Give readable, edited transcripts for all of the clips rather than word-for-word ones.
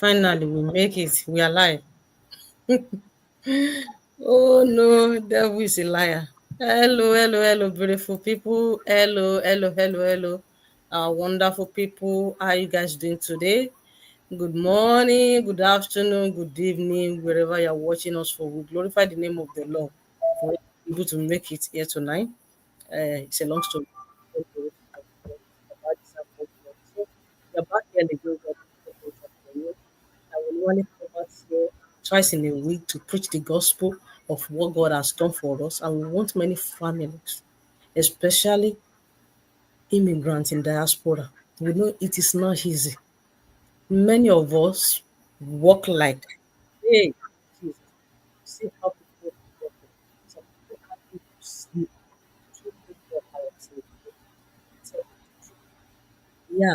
Finally, we make it. We are alive. Oh no, devil is a liar. Hello, hello, hello, beautiful people. Hello, hello, hello, hello. Wonderful people. How are you guys doing today? Good morning, good afternoon, good evening, wherever you're watching us for. We glorify the name of the Lord for able to make it here tonight. It's a long story. So, you're back here again. I will only come out here twice in a week to preach the gospel of what God has done for us. And we want many families, especially immigrants in diaspora. We know it is not easy. Many of us work like, hey, Jesus, see how people work. Some people have to sleep to take care of ourselves. So, yeah,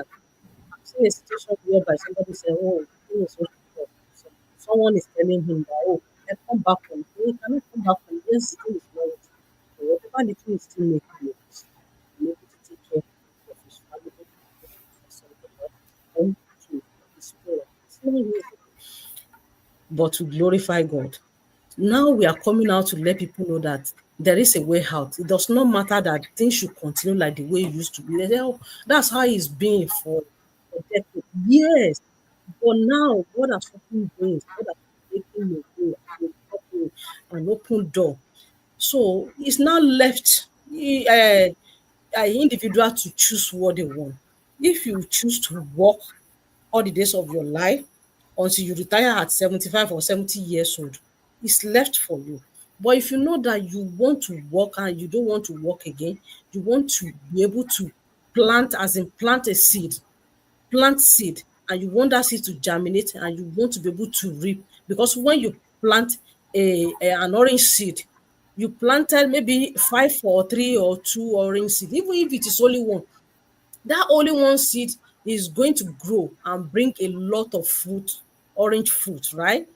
I've seen a situation whereby somebody said, oh, he is so poor. So someone is telling him that, oh, come back from here. He cannot come back from here. This thing is not with you. But whatever the thing is still making it, be able to take care of his family, for something else, and to his prayer. It's not easy, but to glorify God. Now we are coming out to let people know that there is a way out. It does not matter that things should continue like the way it used to be. They say, oh, that's how it's been for decades. Yes, but now God has opened doors. God has taken an open door. So it's now left an individual to choose what they want. If you choose to work all the days of your life until you retire at 75 or 70 years old, it's left for you. But if you know that you want to work and you don't want to work again, you want to be able to plant, as in plant a seed, plant seed, and you want that seed to germinate and you want to be able to reap. Because when you plant an orange seed, you planted maybe five or three or two orange seed, even if it is only one, that only one seed is going to grow and bring a lot of fruit, orange fruit, right?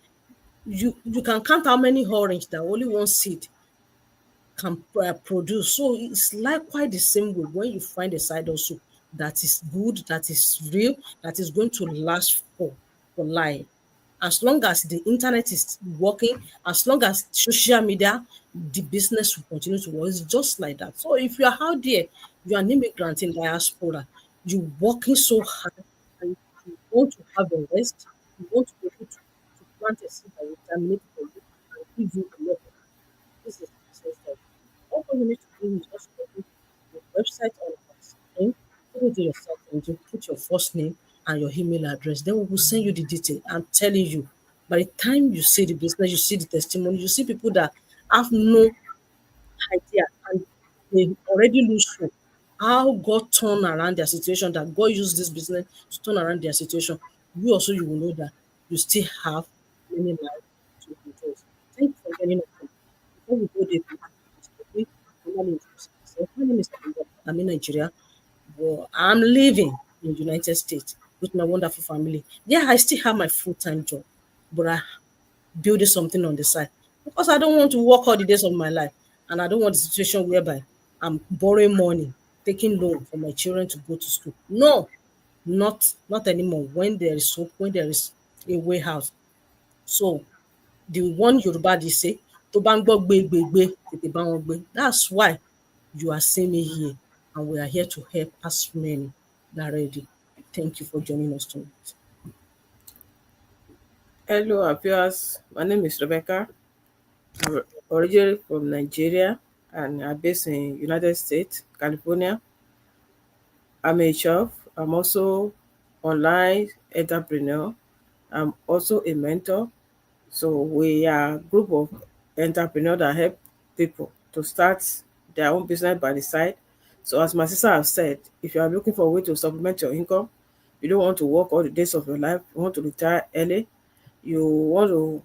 You can count how many orange that only one seed can produce. So it's likewise the same way when you find a side also that is good, that is real, that is going to last for life. As long as the internet is working, as long as social media, the business will continue to work. It's just like that. So if you are out there, you are an immigrant in diaspora, you're working so hard and you want to have a rest, you want to be able to plant a seed that will germinate for you and give you a lot of, this is the business type. All you need to do is just open the website on our screen, put it in your search engine, put your first name and your email address. Then we will send you the detail. I'm telling you, by the time you see the business, you see the testimony, you see people that have no idea and they already lose hope. How God turned around their situation, that God used this business to turn around their situation. You also you will know that you still have many lives to rejoice. Thank you for joining us. Before we go deep into this topic, normally introduce myself. My name is Amanda. I'm in Nigeria, but I'm living in the United States with my wonderful family. Yeah, I still have my full-time job, but I building something on the side because I don't want to work all the days of my life, and I don't want the situation whereby I'm borrowing money, taking loan for my children to go to school. No, not anymore. When there is hope, when there is a way out. So the one Yoruba dey say, tó bá ń gbọ́ gbé tètè bá wọn gbé. That's why you are seeing me here, and we are here to help as many that are ready. Thank you for joining us tonight. Hello, our viewers. My name is Rebecca. I'm originally from Nigeria and I'm based in United States, California. I'm a chef. I'm also online entrepreneur. I'm also a mentor. So we are a group of entrepreneurs that help people to start their own business by the side. So as my sister has said, if you are looking for a way to supplement your income, you don't want to work all the days of your life, you want to retire early, you want to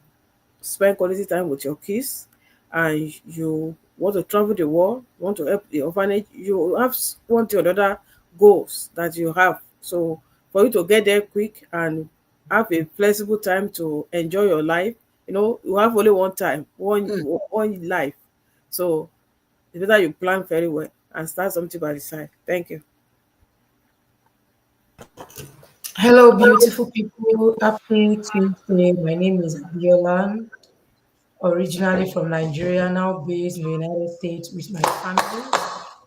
spend quality time with your kids, and you want to travel the world, want to help the orphanage, you have one or other goals that you have. So for you to get there quick and have a flexible time to enjoy your life, you have only one time, one life. So it's better you plan very well and start something by the side. Thank you. Hello, beautiful people. Happy Tuesday. My name is Abiola, originally from Nigeria, now based in the United States with my family.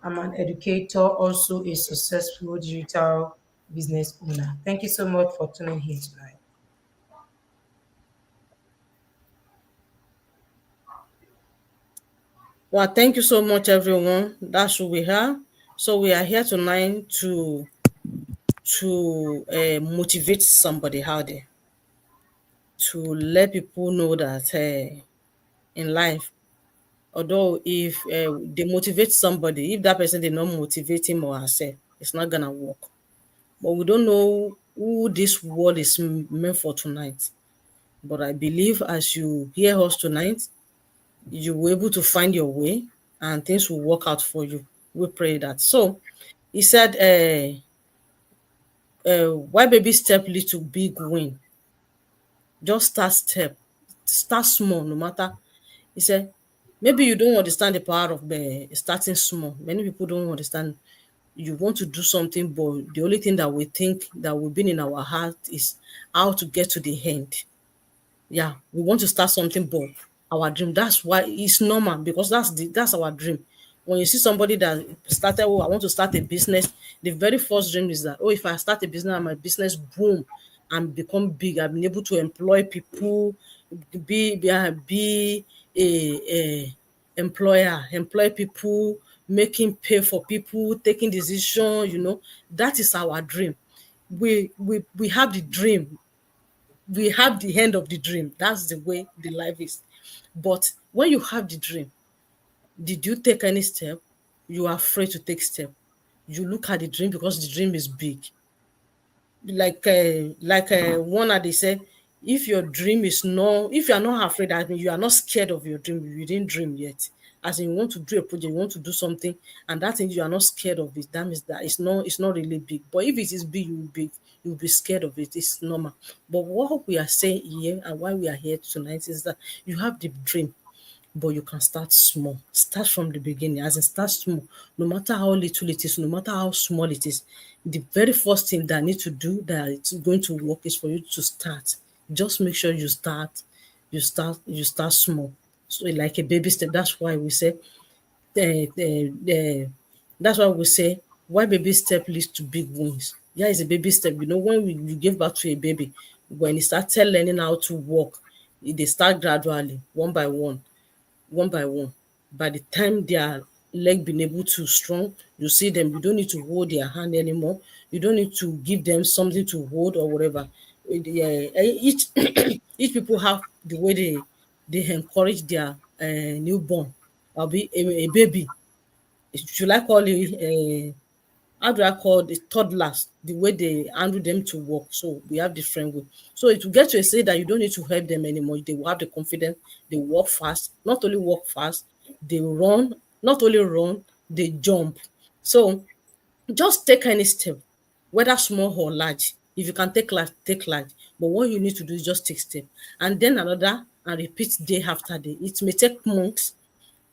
I'm an educator, also a successful digital business owner. Thank you so much for tuning in tonight. Well, thank you so much, everyone. That's who we are. So we are here tonight to motivate somebody out there, to let people know that in life, although if they motivate somebody, if that person did not motivate him or herself, it's not gonna work. But we don't know who this word is meant for tonight. But I believe as you hear us tonight, you will able to find your way and things will work out for you. We pray that. So he said, why baby step lead to big win? Just start small, no matter. He said, maybe you don't understand the power of starting small. Many people don't understand. You want to do something, but the only thing that we think that will be in our heart is how to get to the end. Yeah, we want to start something, but our dream, that's why it's normal, because that's our dream. When you see somebody that started, oh, I want to start a business, the very first dream is that, oh, if I start a business and my business boom and become big, I've been able to employ people, be a employer, employ people, making pay for people, taking decision, that is our dream. We have the dream, we have the end of the dream. That's the way the life is. But when you have the dream, did you take any step? You are afraid to take step. You look at the dream because the dream is big. One they say, if your dream is no, if you are not afraid, that means you are not scared of your dream. You didn't dream yet. As in, you want to do a project, you want to do something, and that thing you are not scared of it. That means that it's not really big. But if it is big, you'll be scared of it. It's normal. But what we are saying here and why we are here tonight is that you have the dream, but you can start small. Start from the beginning, as in start small. No matter how little it is, no matter how small it is, the very first thing that I need to do that it's going to work is for you to start. Just make sure you start small. So like a baby step. That's why we say why baby step leads to big wins. Yeah, it's a baby step. When you give birth to a baby, when it started learning how to walk, they start gradually, one by one. By the time their leg been able to strong, you see them, you don't need to hold their hand anymore. You don't need to give them something to hold or whatever. Each each people have the way they encourage their newborn, or be a baby. Should I call it how do I call the toddlers, the way they handle them to work. So we have different way. So it will get to a stage that you don't need to help them anymore. They will have the confidence, they walk fast, not only walk fast, they run, not only run, they jump. So just take any step, whether small or large. If you can take large, take large. But what you need to do is just take step. And then another, and repeat day after day. It may take months,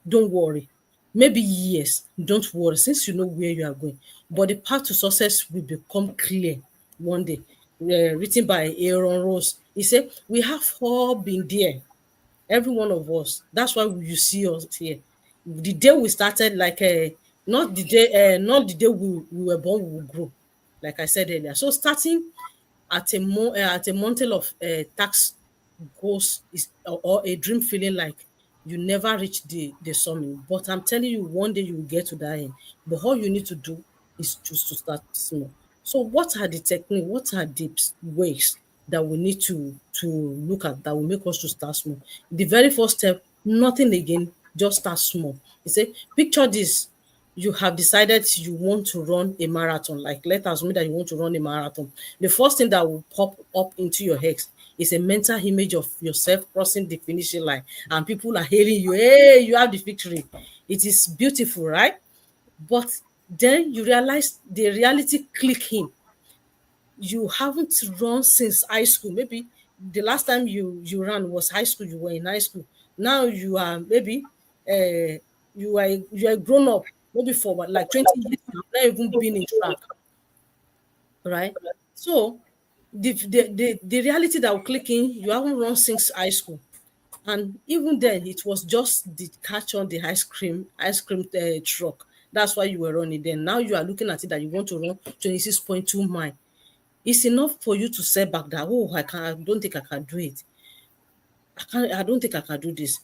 don't worry. Maybe years, don't worry, since you know where you are going. But the path to success will become clear one day. Written by Aaron Rose. He said, we have all been there, every one of us. That's why you see us here. The day we started, not the day we were born, we will grow. Like I said earlier. So starting at a mountain of tax goals is or a dream feeling like you never reach the summit. But I'm telling you, one day you will get to that end. But all you need to do is just to start small. So what are the technique? What are the ways that we need to look at that will make us to start small? The very first step, nothing again, just start small. You say, picture this, you have decided you want to run a marathon. Like, let us assume that you want to run a marathon. The first thing that will pop up into your head is a mental image of yourself crossing the finishing line, and people are hailing you. Hey, you have the victory. It is beautiful, right? But then you realize the reality click in. You haven't run since high school. Maybe the last time you ran was high school. You were in high school. Now you are maybe you are grown up. Maybe for like 20 years, you have not even been in track, right? So The reality that will click in, you haven't run since high school. And even then, it was just the catch on the ice cream truck. That's why you were running then. Now you are looking at it that you want to run 26.2 mile. It's enough for you to set back that, oh, I don't think I can do it. I don't think I can do this.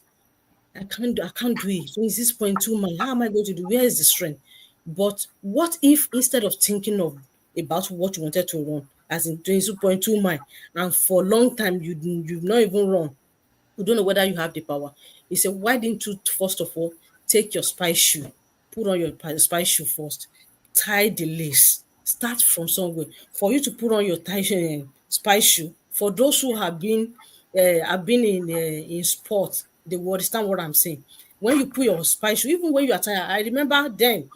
I can't do it. 26.2 mile. How am I going to do? Where is the strength? But what if instead of thinking of about what you wanted to run, as in 22.2 mile, and for a long time you've not even run, you don't know whether you have the power. He said, why didn't you first of all take your spy shoe, put on your spy shoe first, tie the lace, start from somewhere. For you to put on your spy shoe, for those who have been in sport, they will understand what I'm saying. When you put your spy shoe, even when you are tired, I remember then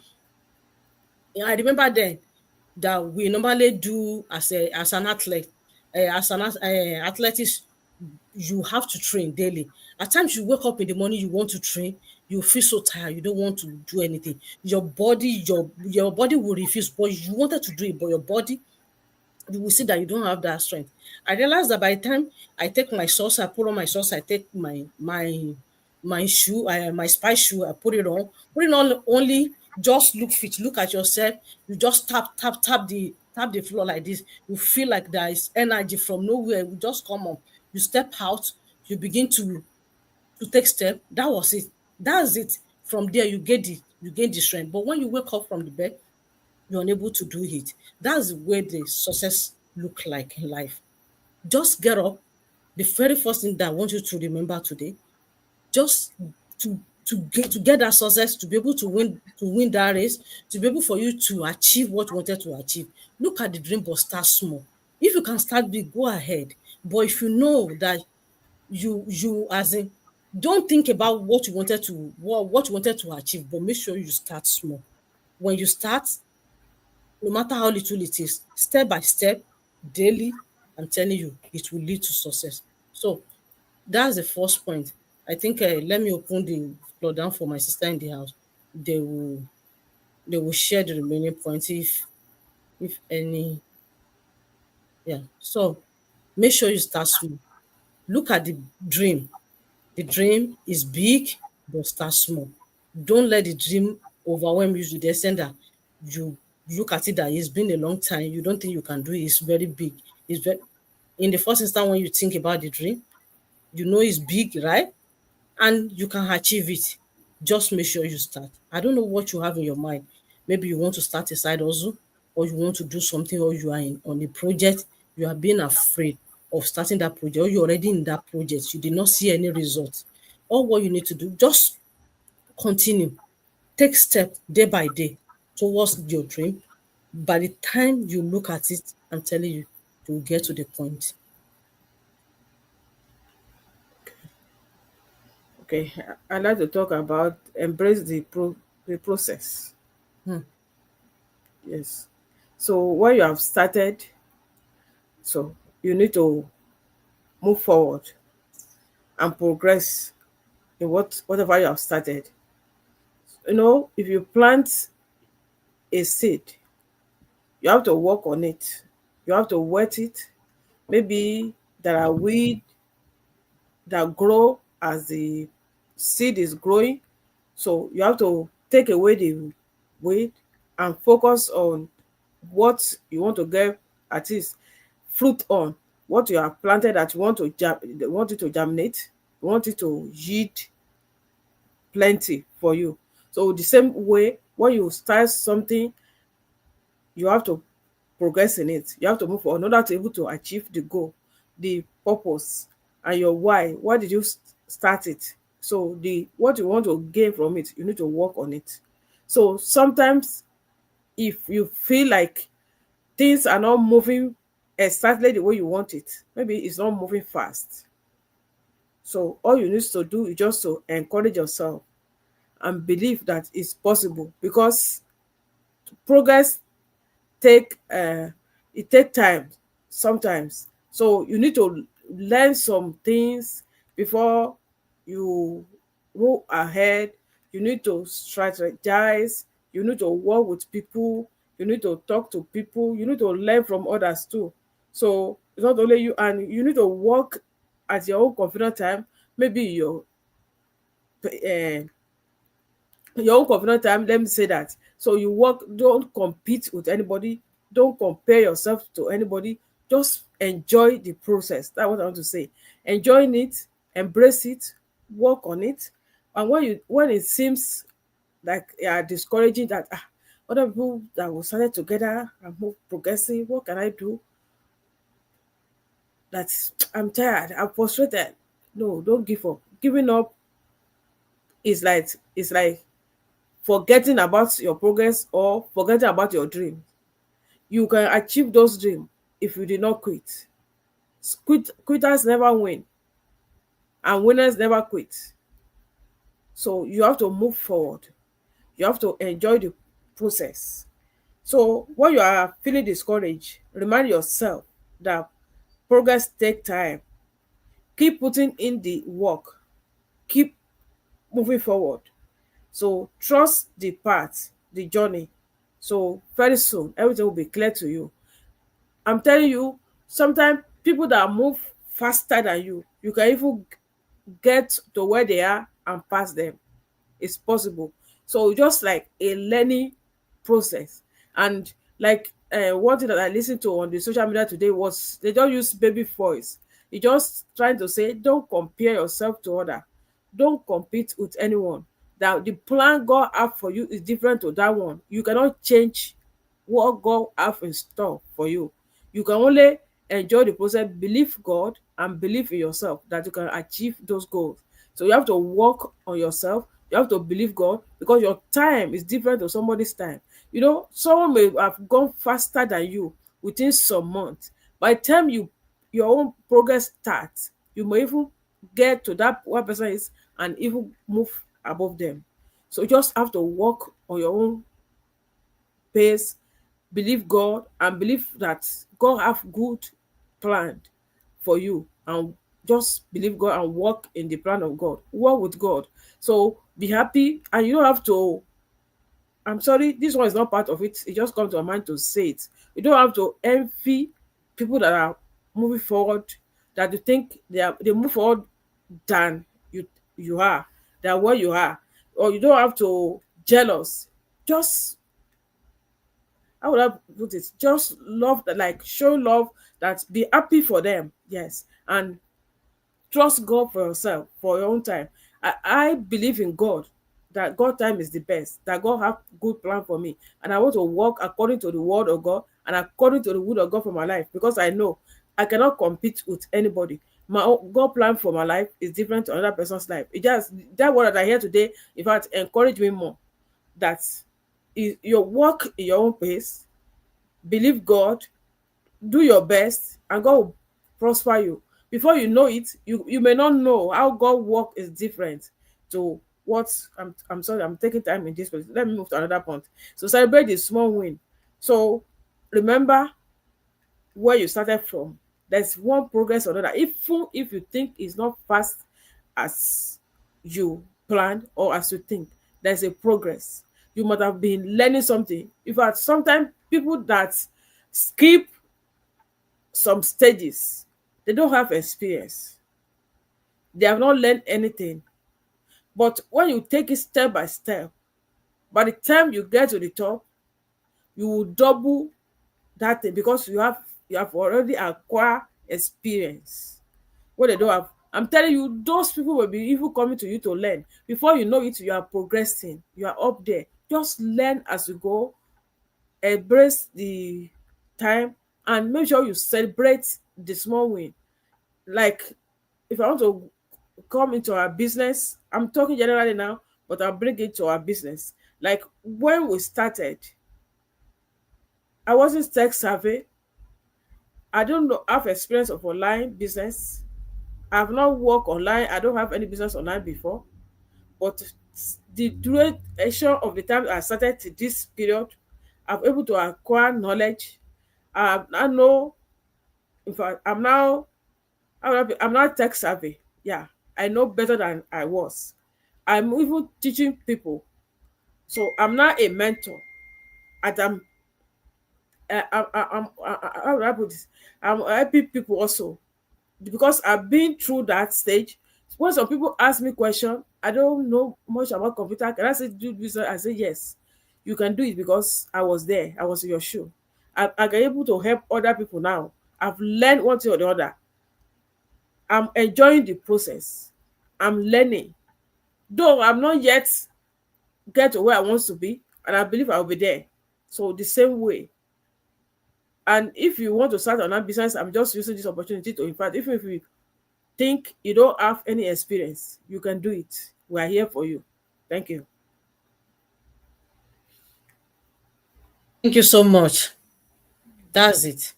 that we normally do as an athlete, athletics, you have to train daily. At times you wake up in the morning, you want to train, you feel so tired, you don't want to do anything. Your body will refuse, but you wanted to do it, but your body, you will see that you don't have that strength. I realized that by the time I take my socks, I put on my socks, I take my shoe, my spy shoe, I put it on only just look fit, look at yourself, you just tap the floor like this. You feel like there is energy from nowhere, you just come up, you step out, you begin to take step. That was it. That's it. From there, you gain the strength. But when you wake up from the bed, you're unable to do it. That's the way the success look like in life. Just get up. The very first thing that I want you to remember today, just to get that success, to be able to win that race, to be able for you to achieve what you wanted to achieve. Look at the dream, but start small. If you can start big, go ahead. But if you know that you as in, don't think about what you wanted to achieve, but make sure you start small. When you start, no matter how little it is, step by step, daily, I'm telling you, it will lead to success. So that's the first point. I think let me open the floor down for my sister in the house. They will they will share the remaining points if any. Yeah. So make sure you start small. Look at the dream. The dream is big, but start small. Don't let the dream overwhelm you to the extent that you look at it that it's been a long time. You don't think you can do it. It's very big. It's very, in the first instance, when you think about the dream, you know it's big, right? And you can achieve it. Just make sure you start. I don't know what you have in your mind. Maybe you want to start a side hustle, or you want to do something, or you are on a project. You are being afraid of starting that project, or you're already in that project. You did not see any results. All what you need to do, just continue. Take step day by day towards your dream. By the time you look at it, I'm telling you, you will get to the point. Okay, I'd like to talk about embrace the process. Hmm. Yes. So when you have started, so you need to move forward and progress in whatever you have started. If you plant a seed, you have to work on it. You have to wet it. Maybe there are weed that grow as the seed is growing. So you have to take away the weed and focus on what you want to get at least fruit on, what you have planted that you want it to germinate, you want it to yield plenty for you. So the same way, when you start something, you have to progress in it. You have to move forward in order to able to achieve the goal, the purpose, and your why. Why did you start it? So the what you want to gain from it, you need to work on it. So sometimes, if you feel like things are not moving exactly the way you want it, maybe it's not moving fast. So all you need to do is just to encourage yourself and believe that it's possible, because progress take it take time sometimes. So you need to learn some things before you move ahead. You need to strategize, you need to work with people, you need to talk to people, you need to learn from others too. So it's not only you, and you need to work at your own confident time, maybe uh, your own confident time, let me say that. So you work, don't compete with anybody, don't compare yourself to anybody, just enjoy the process. That's what I want to say. Enjoying it, embrace it, work on it. And when it seems like discouraging, that other people that will started together and move progressing, what can I do? That I'm tired, I'm frustrated. No, don't give up. Giving up is like forgetting about your progress or forgetting about your dream. You can achieve those dreams if you did not quit. Quitters never win, and winners never quit. So you have to move forward. You have to enjoy the process. So when you are feeling discouraged, remind yourself that progress take time. Keep putting in the work. Keep moving forward. So trust the path, the journey. So very soon everything will be clear to you. I'm telling you, sometimes people that move faster than you can even get to where they are and pass them. It's possible. So just like a learning process. And like one thing that I listened to on the social media today was they don't use baby voice. You just trying to say don't compare yourself to other. Don't compete with anyone. That the plan God have for you is different to that one. You cannot change what God have in store for you. You can only enjoy the process, believe God, and believe in yourself that you can achieve those goals. So you have to work on yourself. You have to believe God, because your time is different to somebody's time. Someone may have gone faster than you within some months. By the time your own progress starts, you may even get to that one person is and even move above them. So you just have to work on your own pace, believe God, and believe that God have good plan for you, and just believe God and work in the plan of God. Work with God. So be happy, and you don't have to. I'm sorry, this one is not part of it. It just comes to my mind to say it. You don't have to envy people that are moving forward, that you think they move forward than you are, than where you are, or you don't have to jealous. Just, how would I put it? Just love that, like show love, that be happy for them. Yes. And trust God for yourself, for your own time. I believe in God, that God time is the best, that God have good plan for me. And I want to walk according to the word of God and according to the will of God for my life, because I know I cannot compete with anybody. My own God plan for my life is different to another person's life. It just, that word that I hear today, in fact, encourage me more, that you walk in your own pace, believe God, do your best, and God will prosper you. Before you know it, you may not know how God work is different to what. I'm sorry, I'm taking time in this place. Let me move to another point. So celebrate the small win. So remember where you started from. There's one progress or another. Even if you think it's not fast as you planned or as you think, there's a progress. You might have been learning something. In fact, sometimes people that skip some stages, they don't have experience, they have not learned anything. But when you take it step by step, by the time you get to the top, you will double that thing, because you have already acquired experience what they don't have. I'm telling you, those people will be even coming to you to learn. Before you know it, you are progressing, you are up there. Just learn as you go, embrace the time, and make sure you celebrate the small win. Like, if I want to come into our business, I'm talking generally now, but I'll bring it to our business. Like when we started, I wasn't tech savvy. I don't know, have experience of online business. I've not worked online. I don't have any business online before. But the duration of the time I started to this period, I'm able to acquire knowledge. I know, in fact, I'm now tech savvy. Yeah, I know better than I was. I'm even teaching people. So I'm now a mentor. And how do I put this? I'm helping people also because I've been through that stage. When some people ask me question, I don't know much about computer. Can I say do this? I say yes, you can do it because I was there. I was in your shoe. I can able to help other people now. I've learned one thing or the other. I'm enjoying the process. I'm learning. Though I'm not yet get to where I want to be, and I believe I'll be there. So the same way. And if you want to start another business, I'm just using this opportunity to invite. Even if you think you don't have any experience, you can do it. We are here for you. Thank you. Thank you so much. That's it.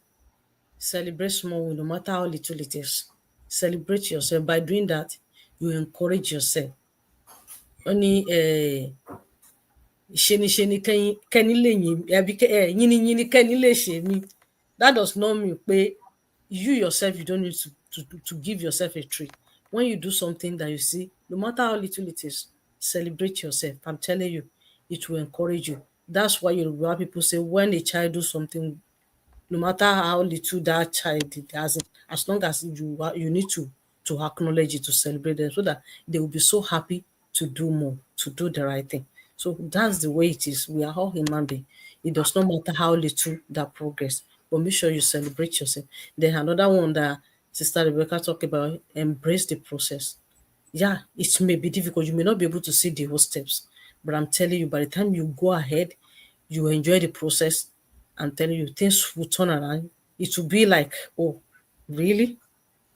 Celebrate small win, no matter how little it is. Celebrate yourself. By doing that, you encourage yourself. Only ṣeni kẹ́ni lè yìn àbí yínníyínní kẹ́ni lè ṣe mí. That does not mean pé you yourself you don't need to give yourself a treat. When you do something that you see, no matter how little it is, celebrate yourself. I'm telling you, it will encourage you. That's why Yoruba people say when a child do something, no matter how little that child did, as long as you need to acknowledge it, to celebrate them, so that they will be so happy to do more, to do the right thing. So that's the way it is. We are all human beings. It does not matter how little that progress, but make sure you celebrate yourself. Then another one that Sister Rebecca talked about: embrace the process. Yeah, it may be difficult. You may not be able to see the whole steps, but I'm telling you, by the time you go ahead, you enjoy the process. I'm telling you, things will turn around. It will be like, oh, really?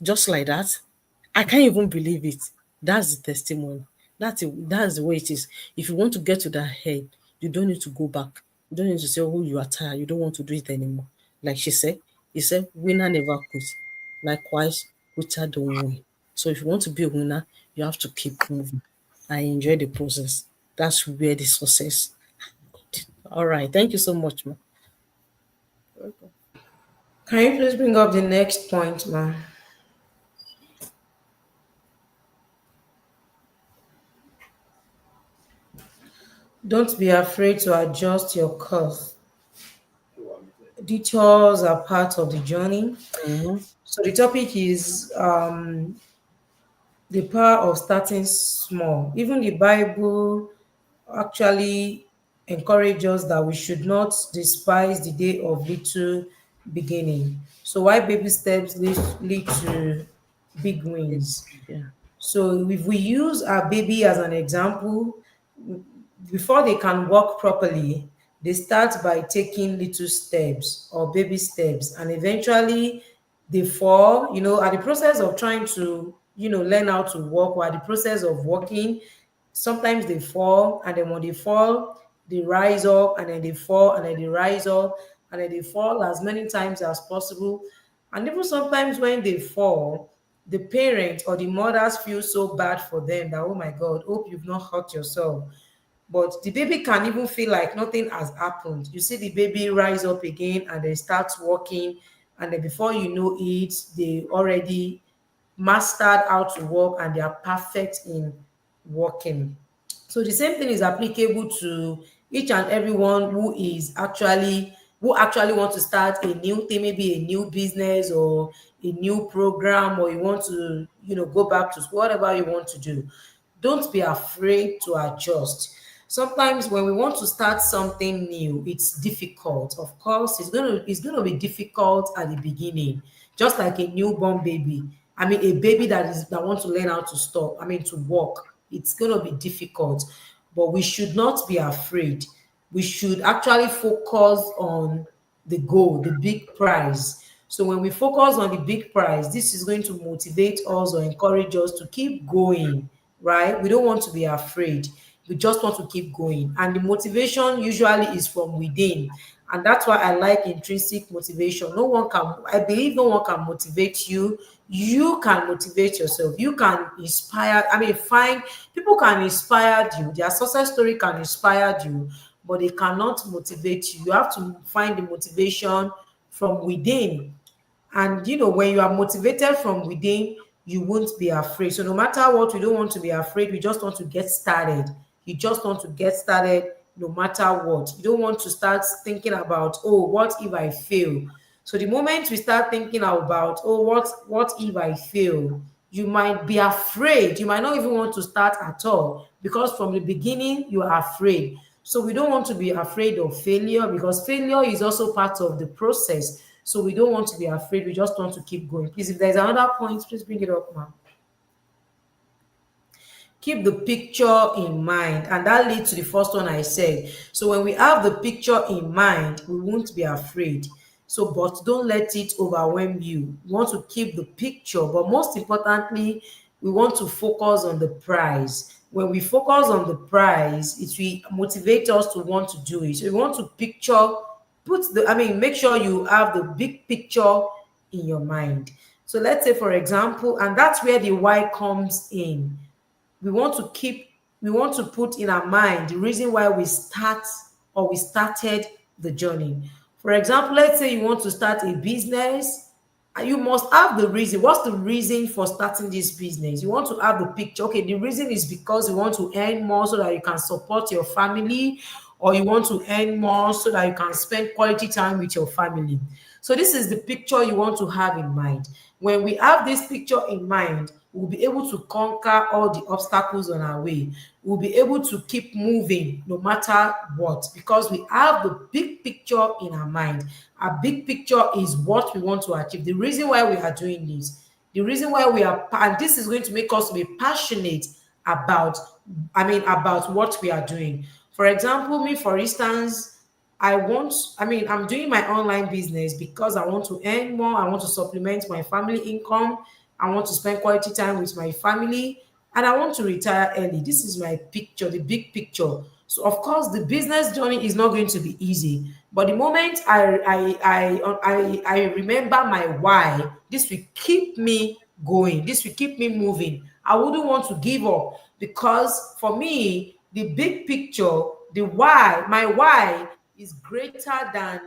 Just like that? I can't even believe it. That's the testimony. That's the way it is. If you want to get to that head, you don't need to go back. You don't need to say, oh, you are tired. You don't want to do it anymore. Like she said, he said, winner never quits. Likewise, quitter don't win. So if you want to be a winner, you have to keep moving and enjoy the process. That's where the success. All right. Thank you so much, ma. Welcome. Can you please bring up the next point, ma'am? Don't be afraid to adjust your course. Detours are part of the journey. Mm-hmm. So the topic is the power of starting small. Even the Bible actually encourages us that we should not despise the day of little beginning. So why baby steps lead to big wins. Yeah. So if we use our baby as an example, before they can walk properly, they start by taking little steps or baby steps, and eventually they fall. At the process of trying to, learn how to walk, or at the process of walking, sometimes they fall, and then when they fall, they rise up, and then they fall, and then they rise up, and then they fall as many times as possible. And even sometimes when they fall, the parents or the mothers feel so bad for them that, oh my God, hope you've not hurt yourself. But the baby can even feel like nothing has happened. You see the baby rise up again and then starts walking, and then before you know it, they already mastered how to walk and they are perfect in walking. So the same thing is applicable to each and everyone who actually want to start a new thing, maybe a new business or a new program, or you want to, go back to school, whatever you want to do. Don't be afraid to adjust. Sometimes when we want to start something new, it's difficult. Of course, it's gonna be difficult at the beginning, just like a newborn baby. I mean, a baby that wants to learn how to stop. I mean, to walk. It's gonna be difficult, but we should not be afraid. We should actually focus on the goal, the big prize. So when we focus on the big prize, this is going to motivate us or encourage us to keep going, right? We don't want to be afraid. We just want to keep going. And the motivation usually is from within. And that's why I like intrinsic motivation. I believe no one can motivate you. You can motivate yourself. You can inspire. I mean, people can inspire you. Their success story can inspire you, but they cannot motivate you. You have to find the motivation from within. And when you are motivated from within, you won't be afraid. So no matter what, we don't want to be afraid. We just want to get started. You just want to get started, no matter what. You don't want to start thinking about, oh, what if I fail? So the moment we start thinking about, oh, what if I fail, you might be afraid. You might not even want to start at all because from the beginning you are afraid. So we don't want to be afraid of failure because failure is also part of the process. So we don't want to be afraid. We just want to keep going. Please, if there's another point, please bring it up, ma'am. Keep the picture in mind, and that leads to the first one I said. So when we have the picture in mind, we won't be afraid. So but don't let it overwhelm you. You want to keep the picture, but most importantly, we want to focus on the prize. When we focus on the prize, it will motivate us to want to do it. So you want to picture, make sure you have the big picture in your mind. So let's say, for example, and that's where the why comes in. We want to put in our mind the reason why we started the journey. For example, let's say you want to start a business, and you must have the reason. What's the reason for starting this business? You want to have the picture. Okay, the reason is because you want to earn more so that you can support your family, or you want to earn more so that you can spend quality time with your family. So this is the picture you want to have in mind. When we have this picture in mind, we'll be able to conquer all the obstacles on our way. We'll be able to keep moving no matter what because we have the big picture in our mind. Our big picture is what we want to achieve. The reason why we are doing this, the reason why we are, and this is going to make us be passionate about, about what we are doing. For example, me, for instance, I'm doing my online business because I want to earn more. I want to supplement my family income. I want to spend quality time with my family and I want to retire early. This is my picture, the big picture. So of course, the business journey is not going to be easy. But the moment I remember my why, this will keep me going. This will keep me moving. I wouldn't want to give up because for me, the big picture, my why is greater than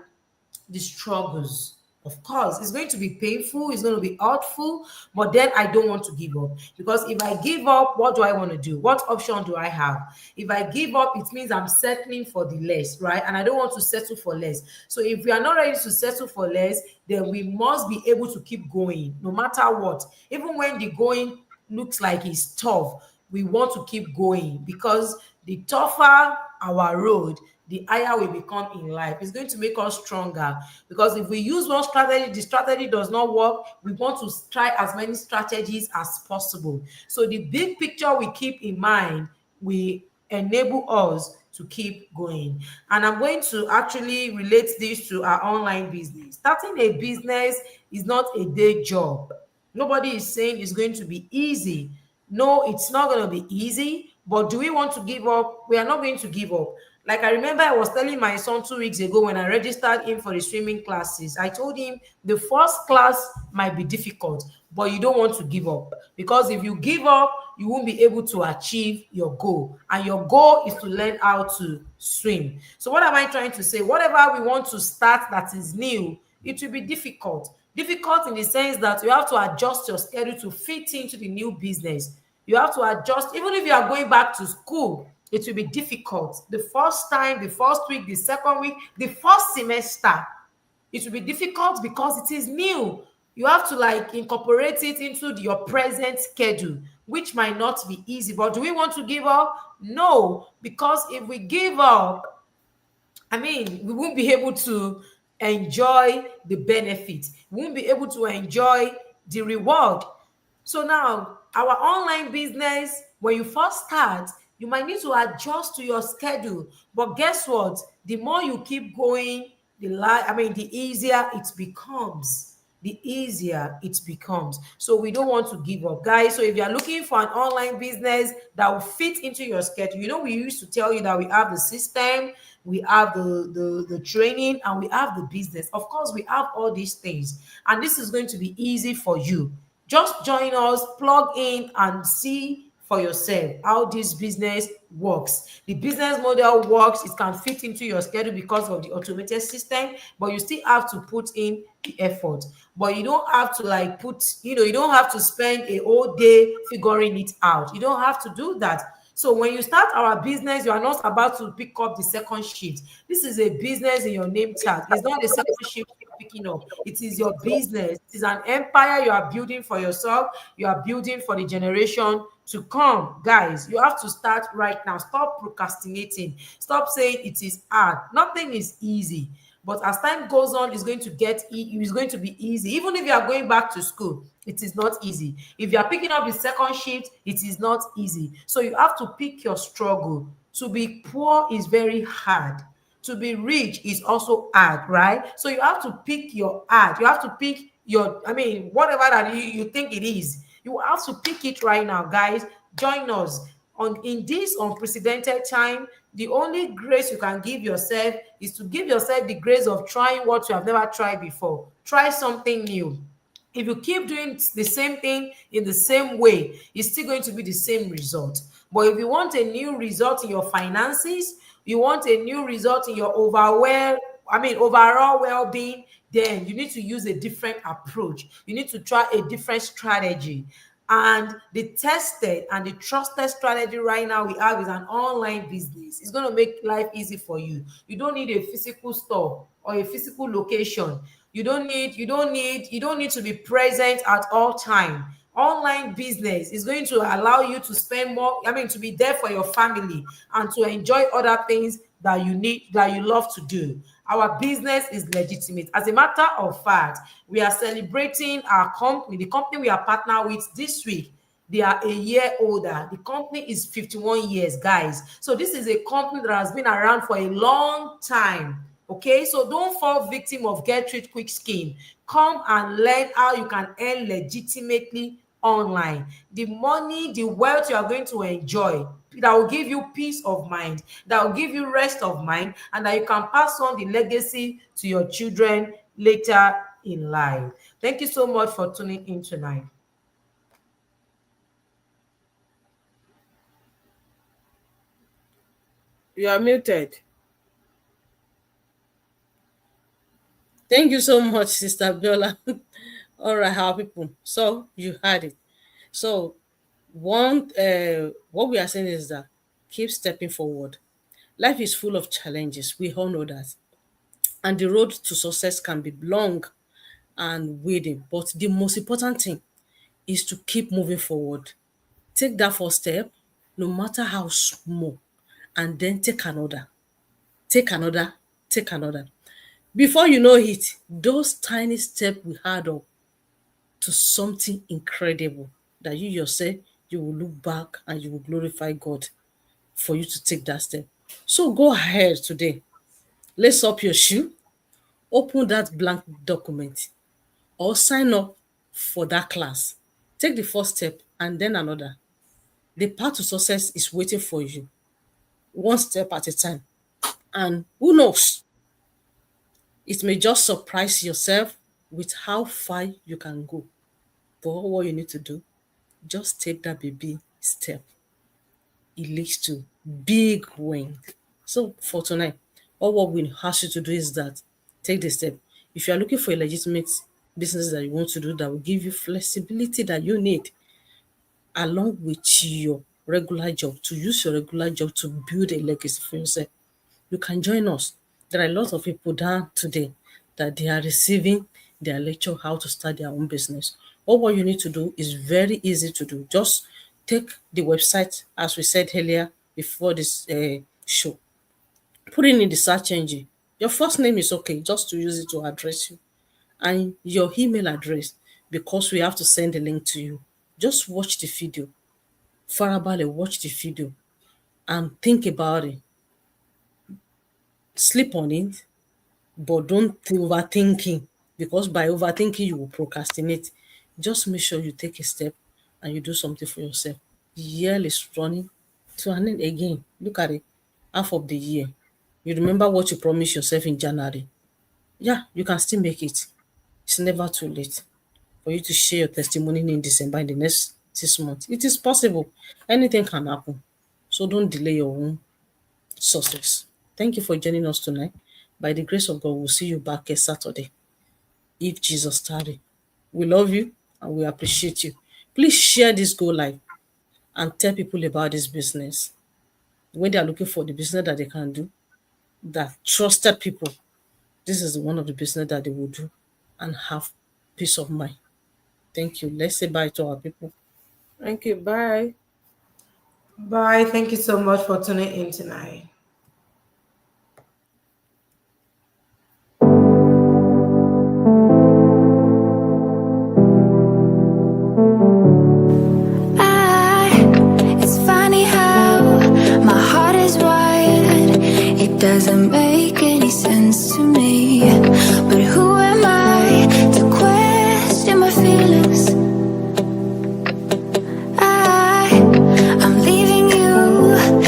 the struggles. Of course, it's going to be painful, it's going to be hurtful, but then I don't want to give up. Because if I give up, what do I want to do? What option do I have? If I give up, it means I'm settling for the less, right? And I don't want to settle for less. So if we are not ready to settle for less, then we must be able to keep going no matter what. Even when the going looks like it's tough, we want to keep going because the tougher our road, the higher we become in life. It's going to make us stronger because if we use one strategy, the strategy does not work, we want to try as many strategies as possible. So the big picture we keep in mind, we enable us to keep going. And I'm going to actually relate this to our online business. Starting a business is not a day job. Nobody is saying it's going to be easy. No, it's not going to be easy. But do we want to give up? We are not going to give up. Like I remember I was telling my son 2 weeks ago when I registered him for the swimming classes, I told him the first class might be difficult, but you don't want to give up. Because if you give up, you won't be able to achieve your goal. And your goal is to learn how to swim. So what am I trying to say? Whatever we want to start that is new, it will be difficult. Difficult in the sense that you have to adjust your schedule to fit into the new business. You have to adjust, even if you are going back to school, it will be difficult. The first time, the first week, the second week, the first semester, it will be difficult because it is new. You have to like incorporate it into your present schedule, which might not be easy. But do we want to give up? No, because if we give up, we won't be able to enjoy the benefits. We won't be able to enjoy the reward. So now, our online business, when you first start, you might need to adjust to your schedule. But guess what? The more you keep going, the easier it becomes. The easier it becomes. So we don't want to give up, guys. So if you are looking for an online business that will fit into your schedule, we used to tell you that we have the system, we have the training, and we have the business. Of course, we have all these things, and this is going to be easy for you. Just join us, plug in, and see for yourself how this business works. The business model works, it can fit into your schedule because of the automated system, but you still have to put in the effort. But you don't have to you don't have to spend a whole day figuring it out. You don't have to do that. So when you start our business, you are not about to pick up the second shift. This is a business in your name tag. It's not the second shift you're picking up. It is your business. It is an empire you are building for yourself. You are building for the generation to come. Guys, you have to start right now. Stop procrastinating. Stop saying it is hard. Nothing is easy. But as time goes on, it's going to be easy. Even if you are going back to school, it is not easy. If you are picking up the second shift, it is not easy. So you have to pick your struggle. To be poor is very hard. To be rich is also hard, right? So you have to pick your hard. You have to pick your, I mean, whatever that you think it is. You have to pick it right now, guys. Join us on in this unprecedented time. The only grace you can give yourself is to give yourself the grace of trying what you have never tried before. Try something new. If you keep doing the same thing in the same way, it's still going to be the same result. But if you want a new result in your finances, you want a new result in your overall well-being, then you need to use a different approach. You need to try a different strategy. And the tested and the trusted strategy right now we have is an online business. It's going to make life easy for you. You don't need a physical store or a physical location. You don't need to be present at all time. Online business is going to allow you to spend more, I mean, to be there for your family and to enjoy other things that you love to do. Our business is legitimate. As a matter of fact, we are celebrating our company, the company we are partnered with this week. They are a year older. The company is 51 years, guys. So this is a company that has been around for a long time. Okay, so don't fall victim of get rich quick scheme. Come and learn how you can earn legitimately online. The money, the wealth you are going to enjoy, that will give you peace of mind, that will give you rest of mind, and that you can pass on the legacy to your children later in life. Thank you so much for tuning in tonight. You are muted. Thank you so much, Sister Biola. All right, how people. So you heard it. So what we are saying is that keep stepping forward. Life is full of challenges. We all know that. And the road to success can be long and waiting. But the most important thing is to keep moving forward. Take that first step, no matter how small, and then take another, take another. Before you know it, those tiny steps will add up to something incredible that you yourself, you will look back and you will glorify God for you to take that step. So go ahead today. Lace up your shoe, open that blank document, or sign up for that class. Take the first step and then another. The path to success is waiting for you, one step at a time. And who knows, it may just surprise yourself with how far you can go. But what you need to do, just take that baby step. It leads to big win. So for tonight, all what we ask you to do is that take the step. If you are looking for a legitimate business that you want to do that will give you flexibility that you need, along with your regular job, to use your regular job to build a legacy for yourself, you can join us. There are a lot of people down today that they are receiving their lecture how to start their own business. All what you need to do is very easy to do. Just take the website, as we said earlier before this show, put it in the search engine. Your first name is okay, just to use it to address you, and your email address, because we have to send a link to you. Just watch the video. Farabale, watch the video and think about it. Sleep on it, but don't overthinking, because by overthinking you will procrastinate. Just make sure you take a step and you do something for yourself. The year is running to an end again. Look at it, half of the year. You remember what you promised yourself in January. Yeah, you can still make it. It's never too late for you to share your testimony in December, in the next 6 months. It is possible. Anything can happen. So don't delay your own success. Thank you for joining us tonight. By the grace of God, we'll see you back here Saturday, if Jesus tarry. We love you and we appreciate you. Please share this go live and tell people about this business. When they are looking for the business that they can do, that trusted people, this is one of the business that they will do and have peace of mind. Thank you. Let's say bye to our people. Thank you. Bye. Bye. Thank you so much for tuning in tonight. It's funny how my heart is wired. It doesn't make any sense to me.